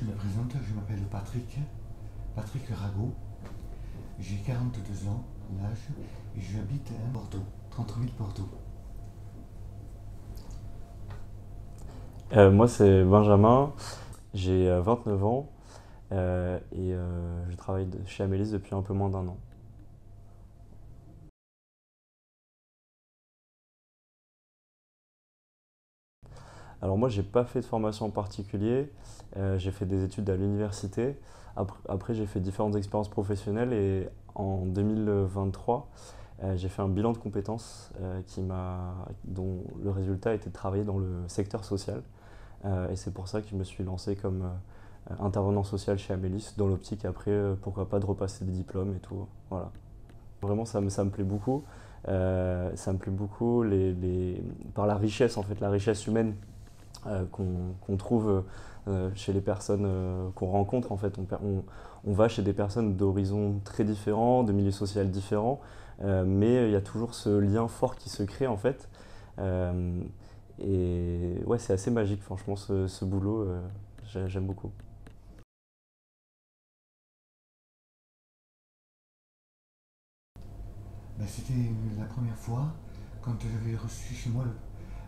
Je me présente, je m'appelle Patrick Rago, j'ai 42 ans d'âge et j'habite à Bordeaux, 30 000 Bordeaux. Moi, c'est Benjamin, j'ai 29 ans je travaille chez Amélis depuis un peu moins d'1 an. Alors moi, j'ai pas fait de formation en particulier, j'ai fait des études à l'université. Après, j'ai fait différentes expériences professionnelles et en 2023, j'ai fait un bilan de compétences dont le résultat était de travailler dans le secteur social. Et c'est pour ça que je me suis lancé comme intervenant social chez Amélis, dans l'optique après, pourquoi pas de repasser des diplômes et tout. Voilà. Vraiment, ça me plaît beaucoup. Ça me plaît beaucoup par la richesse, en fait, la richesse humaine qu'on trouve chez les personnes qu'on rencontre. En fait, on va chez des personnes d'horizons très différents, de milieux sociaux différents, mais il y a toujours ce lien fort qui se crée en fait. Euh, et ouais, c'est assez magique, franchement, ce boulot, j'aime beaucoup. Ben, c'était la première fois quand j'avais reçu chez moi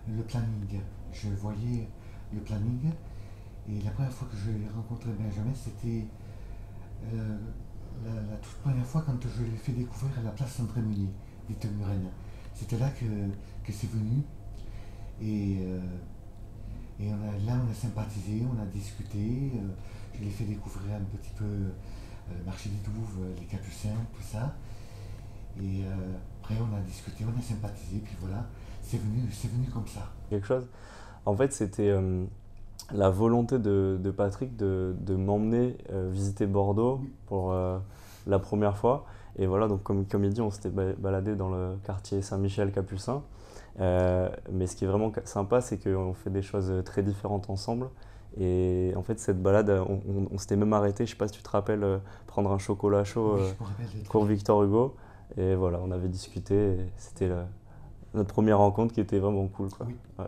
le planning. Je voyais le planning et la première fois que j'ai rencontré Benjamin, c'était euh, la toute première fois quand je lui ai fait découvrir la place André Meunier d'Ite-Murène. C'était là que c'est venu et, euh, là on a sympathisé, on a discuté. Je lui ai fait découvrir un petit peu le marché des Douves, les Capucins, tout ça. Et après, on a discuté, on a sympathisé, puis voilà, c'est venu comme ça. Quelque chose. En fait, c'était la volonté de Patrick de m'emmener visiter Bordeaux Oui, pour la première fois. Et voilà, donc comme il dit, on s'était baladé dans le quartier Saint-Michel-Capucin. Mais ce qui est vraiment sympa, c'est qu'on fait des choses très différentes ensemble. Et en fait, cette balade, on s'était même arrêté, je sais pas si tu te rappelles, prendre un chocolat chaud oui, je me rappelle très cours bien. Victor Hugo. Et voilà, on avait discuté. Et c'était notre première rencontre qui était vraiment cool, quoi. Oui, Ouais.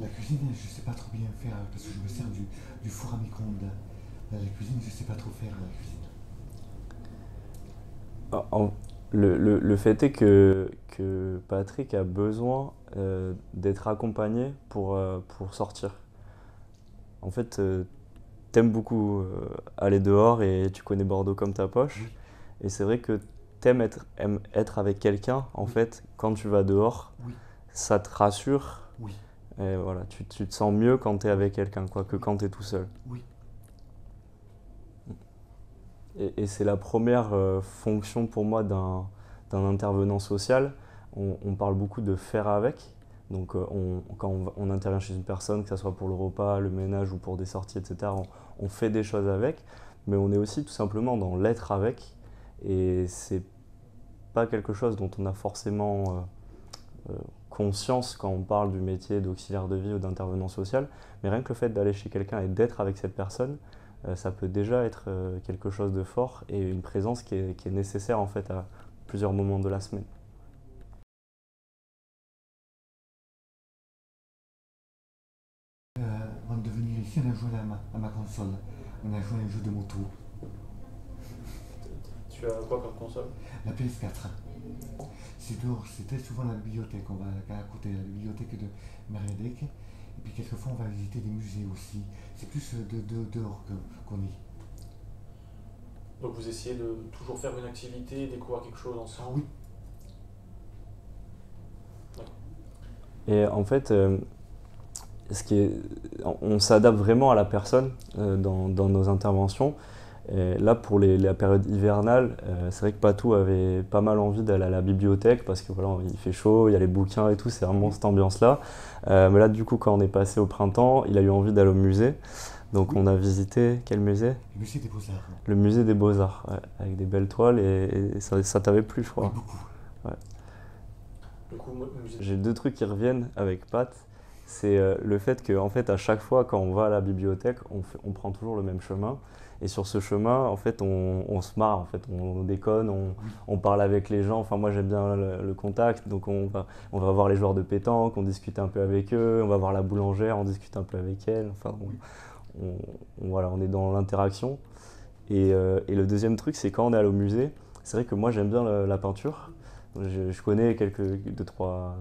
la cuisine, je sais pas trop bien faire parce que je me sers du four à micro-ondes. La cuisine, je sais pas trop faire la cuisine. En- le fait est que Patrick a besoin d'être accompagné pour sortir. En fait, t'aimes beaucoup aller dehors et tu connais Bordeaux comme ta poche. Oui, Et c'est vrai que aimes être avec quelqu'un. En oui, fait, quand tu vas dehors, oui, ça te rassure. oui, Et voilà, tu te sens mieux quand t'es oui, avec quelqu'un, quoi, que oui, quand t'es tout seul. oui. Et c'est la première fonction pour moi d'un intervenant social. On parle beaucoup de faire avec. Donc quand on intervient chez une personne, que ce soit pour le repas, le ménage ou pour des sorties, etc., on fait des choses avec. Mais on est aussi tout simplement dans l'être avec. Et c'est pas quelque chose dont on a forcément conscience quand on parle du métier d'auxiliaire de vie ou d'intervenant social. Mais rien que le fait d'aller chez quelqu'un et d'être avec cette personne, ça peut déjà être quelque chose de fort et une présence qui est nécessaire en fait à plusieurs moments de la semaine. Avant de venir ici, on a joué à ma console. On a joué à un jeu de moto, Tu as quoi comme console? la PS4. C'est dehors, c'est très souvent la bibliothèque. On va à côté de la bibliothèque de Mériadec. Et puis quelquefois, on va visiter des musées aussi. C'est plus dehors qu'on y. Donc vous essayez de toujours faire une activité, découvrir quelque chose ensemble. Oui, Et en fait, ce qui est, on s'adapte vraiment à la personne dans nos interventions. Et là, pour la période hivernale, c'est vrai que Patou avait pas mal envie d'aller à la bibliothèque parce que voilà, il fait chaud, il y a les bouquins et tout, c'est vraiment oui, cette ambiance-là. Mais là, du coup, quand on est passé au printemps, il a eu envie d'aller au musée. Donc, oui. on a visité quel musée? Le musée des Beaux-Arts. Le musée des Beaux-Arts, ouais, avec des belles toiles et ça t'avait plu, je Oui, crois. beaucoup. Ouais. Du coup, musée. J'ai deux trucs qui reviennent avec Pat. C'est le fait que, en fait, à chaque fois quand on va à la bibliothèque, on prend toujours le même chemin. Et sur ce chemin, en fait, on se marre, en fait, on déconne, on parle avec les gens. Enfin, moi, j'aime bien le contact, donc on va voir les joueurs de pétanque, on discute un peu avec eux, on va voir la boulangère, on discute un peu avec elle. Enfin, voilà, on est dans l'interaction. Et le deuxième truc, c'est quand on est allé au musée, c'est vrai que moi, j'aime bien la peinture. Je connais deux, trois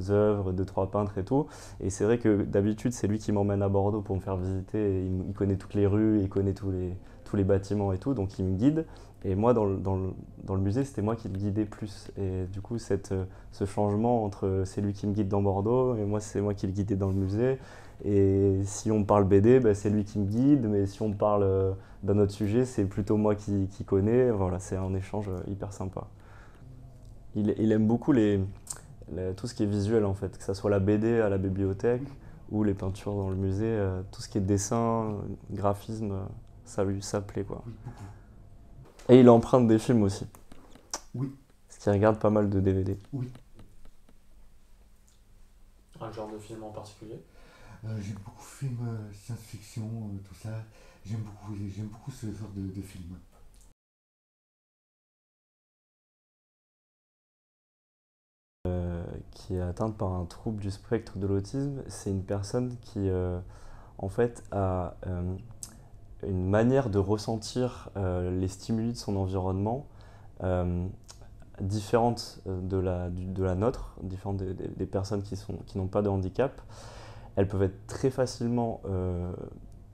œuvres, deux, trois peintres et tout. Et c'est vrai que d'habitude, c'est lui qui m'emmène à Bordeaux pour me faire visiter. Et il connaît toutes les rues, il connaît tous les bâtiments et tout, donc il me guide. Et moi, dans le musée, c'était moi qui le guidais plus. Et du coup, ce changement entre c'est lui qui me guide dans Bordeaux et moi, c'est moi qui le guidais dans le musée. Et si on parle BD, ben, c'est lui qui me guide. Mais si on parle d'un autre sujet, c'est plutôt moi qui connais. Voilà, c'est un échange hyper sympa. Il aime beaucoup tout ce qui est visuel en fait, que ce soit la BD à la bibliothèque ou les peintures dans le musée, tout ce qui est dessin, graphisme, ça plaît quoi. Oui, beaucoup. Et il emprunte des films aussi, Oui, parce qu'il regarde pas mal de DVD. oui. Un genre de film en particulier? J'aime beaucoup film science-fiction, tout ça. J'aime beaucoup ce genre de film. Qui est atteinte par un trouble du spectre de l'autisme, c'est une personne qui en fait a une manière de ressentir les stimuli de son environnement euh, différente de la nôtre, différente des personnes qui n'ont pas de handicap. Elles peuvent être très facilement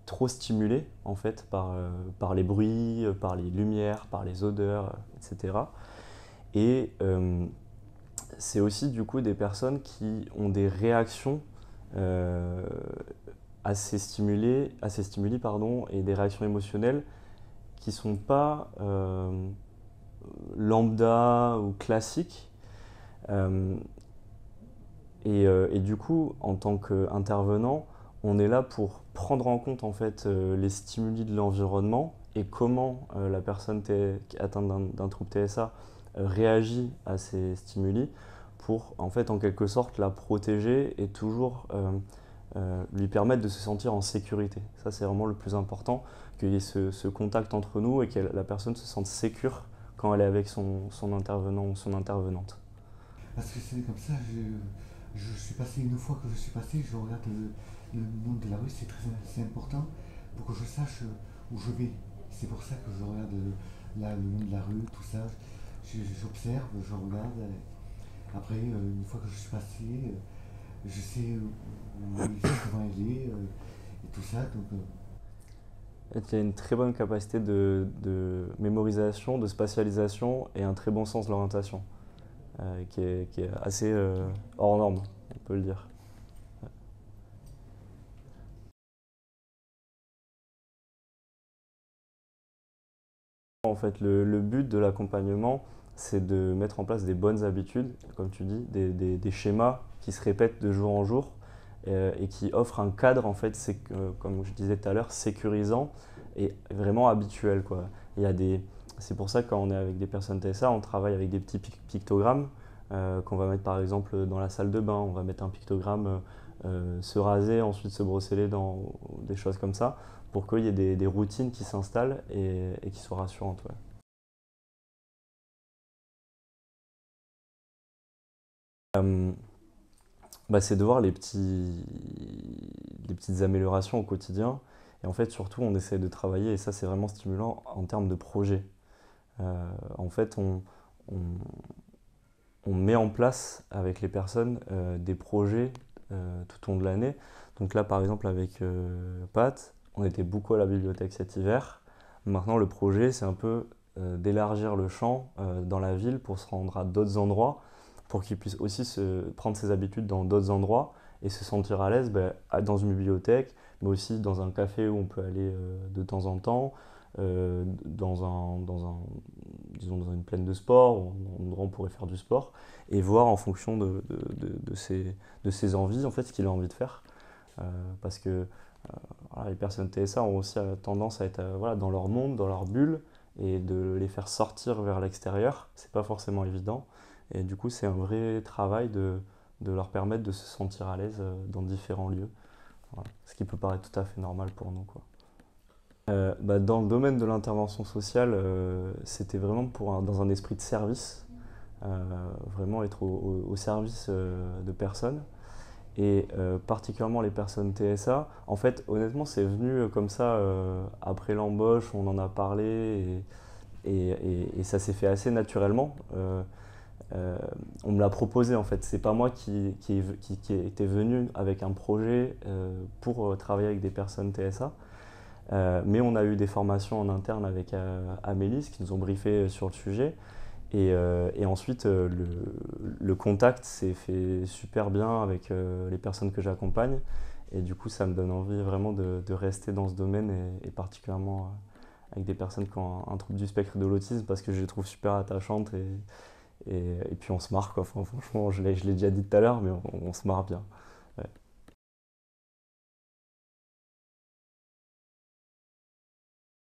trop stimulées en fait par les bruits, par les lumières, par les odeurs, etc. Et c'est aussi du coup des personnes qui ont des réactions euh, assez stimulées pardon, et des réactions émotionnelles qui ne sont pas lambda ou classiques. Euh, et du coup, en tant qu'intervenant, on est là pour prendre en compte en fait les stimuli de l'environnement et comment la personne atteinte d'un trouble TSA réagit à ces stimuli pour en fait en quelque sorte la protéger et toujours lui permettre de se sentir en sécurité. Ça c'est vraiment le plus important, qu'il y ait ce contact entre nous et que la personne se sente sécure quand elle est avec son intervenant ou son intervenante. Parce que c'est comme ça, je suis passé une fois que je suis passé, je regarde le nom de la rue, c'est important pour que je sache où je vais. C'est pour ça que je regarde le nom de la rue, tout ça. J'observe, je regarde. Après, une fois que je suis passé, je sais comment elle est et tout ça. Donc, Il y a une très bonne capacité de mémorisation, de spatialisation et un très bon sens de l'orientation, qui est assez hors norme, on peut le dire. En fait, le but de l'accompagnement, c'est de mettre en place des bonnes habitudes, comme tu dis, des schémas qui se répètent de jour en jour et qui offrent un cadre, en fait, comme je disais tout à l'heure, sécurisant et vraiment habituel, quoi. C'est pour ça que quand on est avec des personnes TSA, on travaille avec des petits pictogrammes qu'on va mettre par exemple dans la salle de bain. On va mettre un pictogramme se raser, ensuite se brosser les dents, ou des choses comme ça, pour qu'il y ait des routines qui s'installent et qui soient rassurantes. Ouais. Euh, c'est de voir les petites améliorations au quotidien. Et en fait, surtout, on essaie de travailler, et ça, c'est vraiment stimulant en termes de projet. En fait, on, on met en place avec les personnes des projets tout au long de l'année. Donc là, par exemple, avec Pat, on était beaucoup à la bibliothèque cet hiver. Maintenant, le projet, c'est un peu d'élargir le champ dans la ville pour se rendre à d'autres endroits, pour qu'il puisse aussi prendre ses habitudes dans d'autres endroits et se sentir à l'aise dans une bibliothèque, mais aussi dans un café où on peut aller de temps en temps, disons dans une plaine de sport, ou un endroit où on pourrait faire du sport, et voir en fonction de ses envies, en fait, ce qu'il a envie de faire. Parce que voilà, les personnes TSA ont aussi tendance à être voilà, dans leur monde, dans leur bulle, et de les faire sortir vers l'extérieur, c'est pas forcément évident. Et du coup, c'est un vrai travail de leur permettre de se sentir à l'aise dans différents lieux. Voilà. Ce qui peut paraître tout à fait normal pour nous, quoi. Dans le domaine de l'intervention sociale, c'était vraiment dans un esprit de service, vraiment être au service de personnes, et particulièrement les personnes TSA. En fait, honnêtement, c'est venu comme ça, après l'embauche, on en a parlé, et ça s'est fait assez naturellement. On me l'a proposé en fait, c'est pas moi qui était venu avec un projet pour travailler avec des personnes TSA. Mais on a eu des formations en interne avec Amélis qui nous ont briefé sur le sujet. Et ensuite, le contact s'est fait super bien avec les personnes que j'accompagne. Et du coup, ça me donne envie vraiment de rester dans ce domaine et particulièrement avec des personnes qui ont un trouble du spectre de l'autisme parce que je les trouve super attachantes et puis on se marre quoi. Enfin, franchement, je l'ai déjà dit tout à l'heure, mais on se marre bien. Ouais.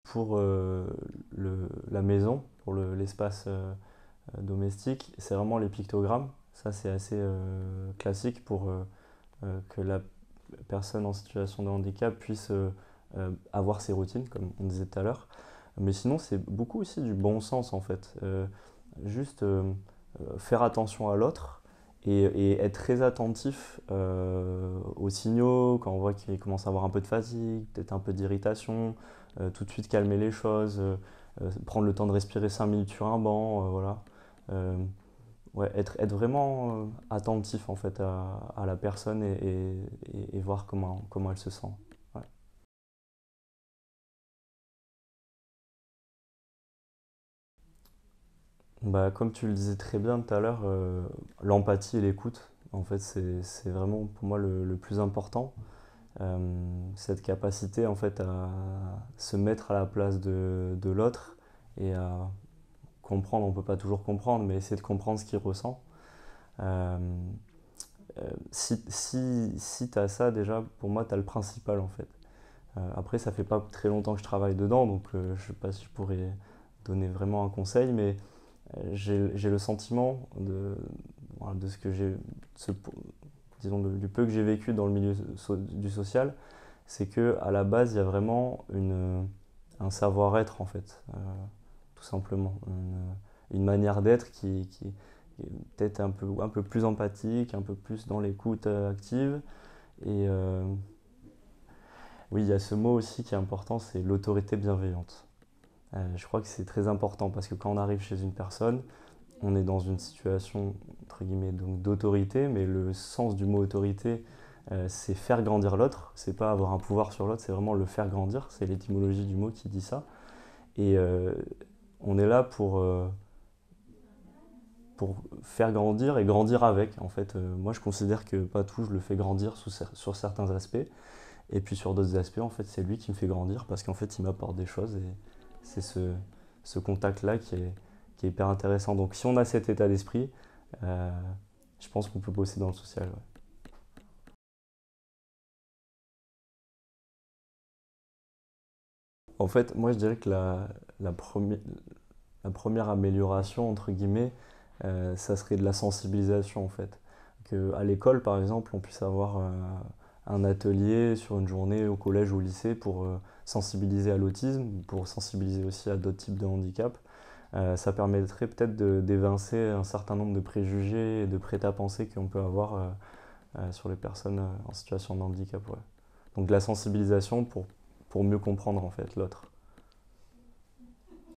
Pour la maison, pour l'espace domestique, c'est vraiment les pictogrammes. Ça, c'est assez classique pour que la personne en situation de handicap puisse avoir ses routines, comme on disait tout à l'heure. Mais sinon, c'est beaucoup aussi du bon sens en fait. Juste faire attention à l'autre et être très attentif aux signaux, quand on voit qu'il commence à avoir un peu de fatigue, peut-être un peu d'irritation, tout de suite calmer les choses, prendre le temps de respirer 5 minutes sur un banc, voilà. Euh, ouais, être vraiment attentif en fait à la personne et voir comment elle se sent. Ouais. Comme tu le disais très bien tout à l'heure, l'empathie et l'écoute, en fait, c'est vraiment pour moi le plus important. Cette capacité en fait à se mettre à la place de l'autre et à comprendre, on ne peut pas toujours comprendre, mais essayer de comprendre ce qu'il ressent. Euh, si tu as ça déjà, pour moi, tu as le principal en fait. Après, ça fait pas très longtemps que je travaille dedans, donc je sais pas si je pourrais donner vraiment un conseil, mais j'ai le sentiment voilà, de ce que disons, du peu que j'ai vécu dans le milieu du social, c'est que à la base, il y a vraiment un savoir-être en fait, tout simplement, une manière d'être qui est peut-être un peu plus empathique, un peu plus dans l'écoute active. Et oui, il y a ce mot aussi qui est important, c'est l'autorité bienveillante. Je crois que c'est très important parce que quand on arrive chez une personne, on est dans une situation entre guillemets donc d'autorité, mais le sens du mot autorité, c'est faire grandir l'autre. C'est pas avoir un pouvoir sur l'autre, c'est vraiment le faire grandir. C'est l'étymologie du mot qui dit ça. Et on est là pour faire grandir et grandir avec. En fait, moi je considère que Patou, je le fais grandir sur certains aspects. Et puis sur d'autres aspects, en fait, c'est lui qui me fait grandir parce qu'en fait, il m'apporte des choses et c'est ce contact-là qui est hyper intéressant. Donc si on a cet état d'esprit, euh, je pense qu'on peut bosser dans le social. Ouais. En fait, moi je dirais que la première amélioration, entre guillemets, ça serait de la sensibilisation en fait. À l'école, par exemple, on puisse avoir un atelier sur une journée au collège ou au lycée pour sensibiliser à l'autisme, pour sensibiliser aussi à d'autres types de handicaps. Ça permettrait peut-être d'évincer un certain nombre de préjugés et de prêt-à-penser qu'on peut avoir sur les personnes en situation de handicap. Ouais. Donc de la sensibilisation pour mieux comprendre en fait l'autre.